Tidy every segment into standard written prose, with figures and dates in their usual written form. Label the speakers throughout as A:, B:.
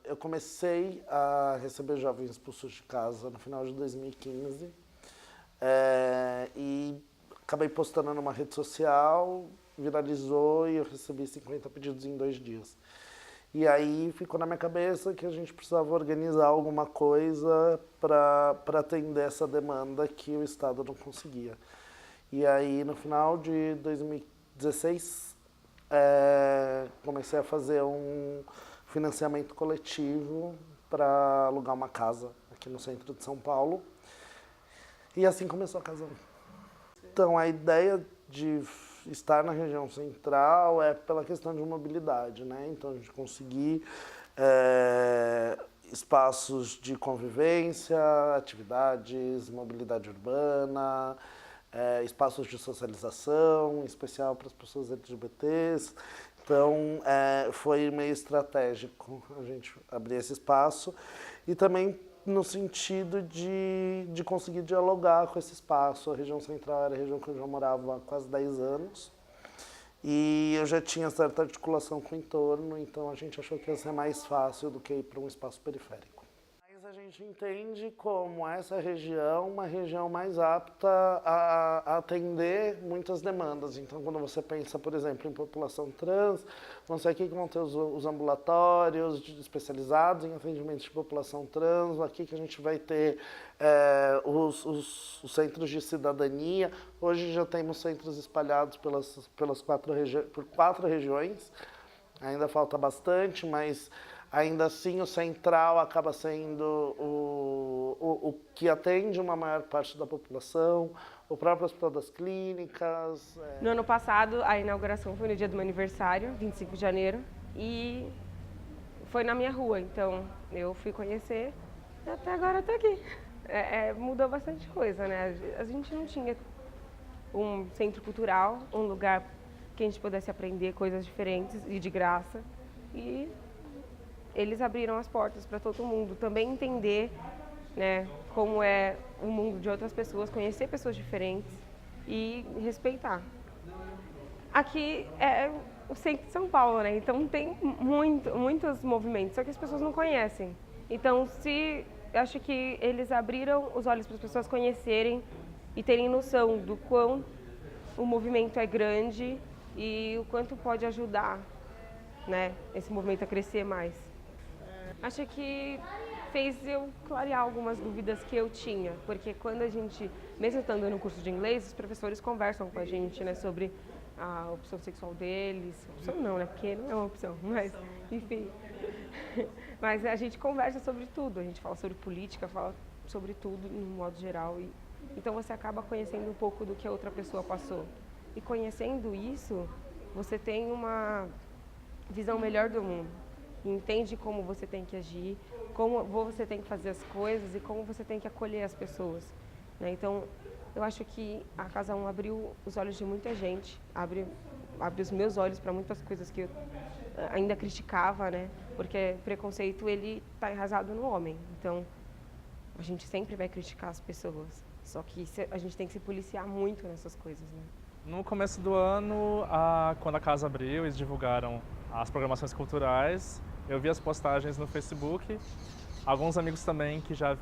A: Eu comecei a receber jovens expulsos de casa no final de 2015 e acabei postando numa rede social, viralizou e eu recebi 50 pedidos em 2 dias. E aí ficou na minha cabeça que a gente precisava organizar alguma coisa para atender essa demanda que o Estado não conseguia. E aí, no final de 2016, comecei a fazer um financiamento coletivo para alugar uma casa aqui no centro de São Paulo. E assim começou a Casa 1. Então, a ideia de estar na região central é pela questão de mobilidade, né? Então, a gente conseguir espaços de convivência, atividades, mobilidade urbana, espaços de socialização, em especial para as pessoas LGBTs. Então, foi meio estratégico a gente abrir esse espaço e também no sentido de conseguir dialogar com esse espaço. A região central era a região que eu já morava há quase 10 anos e eu já tinha certa articulação com o entorno, então a gente achou que ia ser mais fácil do que ir para um espaço periférico. Mas a gente entende como essa região uma região mais apta a atender muitas demandas. Então, quando você pensa, por exemplo, em população trans, vão ser aqui que vão ter os ambulatórios especializados em atendimento de população trans, aqui que a gente vai ter os centros de cidadania. Hoje já temos centros espalhados por 4 regiões, ainda falta bastante, mas ainda assim o central acaba sendo o que atende uma maior parte da população, o próprio Hospital das Clínicas.
B: No ano passado, a inauguração foi no dia do meu aniversário, 25 de janeiro, e foi na minha rua, então eu fui conhecer e até agora estou aqui. Mudou bastante coisa, né? A gente não tinha um centro cultural, um lugar que a gente pudesse aprender coisas diferentes e de graça, e eles abriram as portas para todo mundo também entender, né, como é o mundo de outras pessoas, conhecer pessoas diferentes e respeitar. Aqui é o centro de São Paulo, né? Então tem muitos movimentos, só que as pessoas não conhecem. Então, acho que eles abriram os olhos para as pessoas conhecerem e terem noção do quão o movimento é grande e o quanto pode ajudar, né, esse movimento a crescer mais. Acho que fez eu clarear algumas dúvidas que eu tinha, porque quando a gente, mesmo estando no curso de inglês, os professores conversam com a gente, né, sobre a opção sexual deles. Opção não, né, porque não é uma opção, mas enfim. Mas a gente conversa sobre tudo, a gente fala sobre política, fala sobre tudo no modo geral. Então você acaba conhecendo um pouco do que a outra pessoa passou. E conhecendo isso, você tem uma visão melhor do mundo. Entende como você tem que agir, como você tem que fazer as coisas e como você tem que acolher as pessoas, né? Então, eu acho que a Casa 1 abriu os olhos de muita gente, abre os meus olhos para muitas coisas que eu ainda criticava, né? Porque preconceito, ele está enraizado no homem. Então, a gente sempre vai criticar as pessoas, só que a gente tem que se policiar muito nessas coisas, né?
C: No começo do ano, quando a casa abriu, eles divulgaram as programações culturais. Eu vi as postagens no Facebook, alguns amigos também que já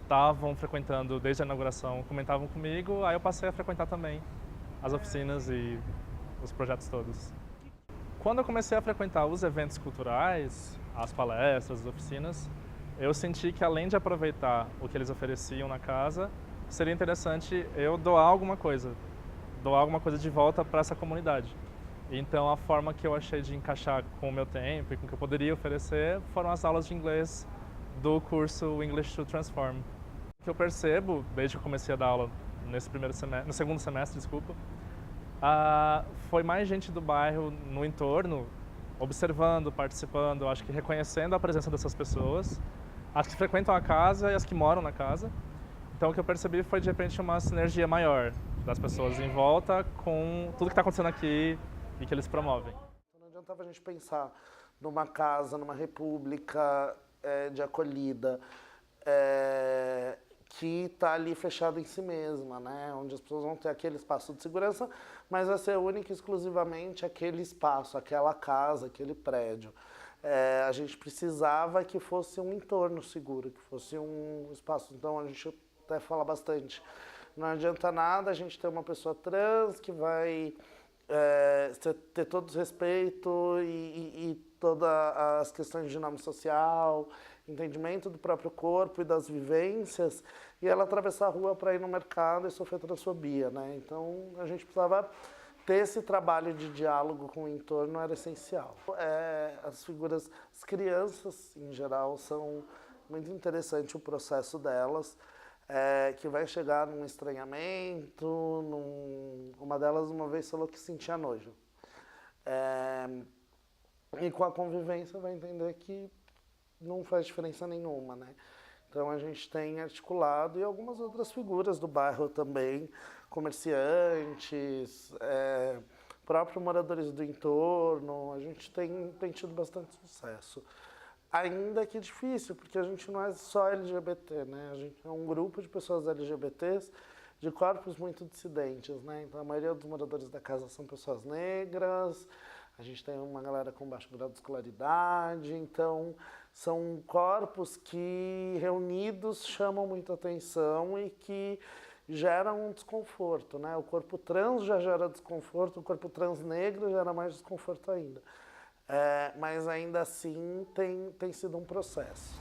C: estavam frequentando desde a inauguração comentavam comigo, aí eu passei a frequentar também as oficinas e os projetos todos. Quando eu comecei a frequentar os eventos culturais, as palestras, as oficinas, eu senti que além de aproveitar o que eles ofereciam na casa, seria interessante eu doar alguma coisa de volta para essa comunidade. Então, a forma que eu achei de encaixar com o meu tempo e com o que eu poderia oferecer foram as aulas de inglês do curso English to Transform. O que eu percebo, desde que eu comecei a dar aula no segundo semestre, foi mais gente do bairro no entorno, observando, participando, acho que reconhecendo a presença dessas pessoas, as que frequentam a casa e as que moram na casa. Então, o que eu percebi foi, de repente, uma sinergia maior das pessoas em volta com tudo que está acontecendo aqui e que eles promovem.
A: Não adiantava a gente pensar numa casa, numa república de acolhida, que está ali fechada em si mesma, né? Onde as pessoas vão ter aquele espaço de segurança, mas vai ser único e exclusivamente aquele espaço, aquela casa, aquele prédio. a gente precisava que fosse um entorno seguro, que fosse um espaço. Então a gente até fala bastante. Não adianta nada a gente ter uma pessoa trans que vai ter todo o respeito e todas as questões de nome social, entendimento do próprio corpo e das vivências, e ela atravessar a rua para ir no mercado e sofrer transfobia, né? Então a gente precisava ter esse trabalho de diálogo com o entorno, era essencial. As figuras, as crianças em geral, são muito interessante o processo delas, que vai chegar num estranhamento, uma delas uma vez falou que sentia nojo. E com a convivência vai entender que não faz diferença nenhuma, né? Então a gente tem articulado e algumas outras figuras do bairro também, comerciantes, próprios moradores do entorno, a gente tem tido bastante sucesso. Ainda que difícil, porque a gente não é só LGBT, né? A gente é um grupo de pessoas LGBTs de corpos muito dissidentes, né? Então a maioria dos moradores da casa são pessoas negras, a gente tem uma galera com baixo grau de escolaridade, então são corpos que reunidos chamam muita atenção e que geram um desconforto, né? O corpo trans já gera desconforto, o corpo trans negro gera mais desconforto ainda. Mas ainda assim tem sido um processo.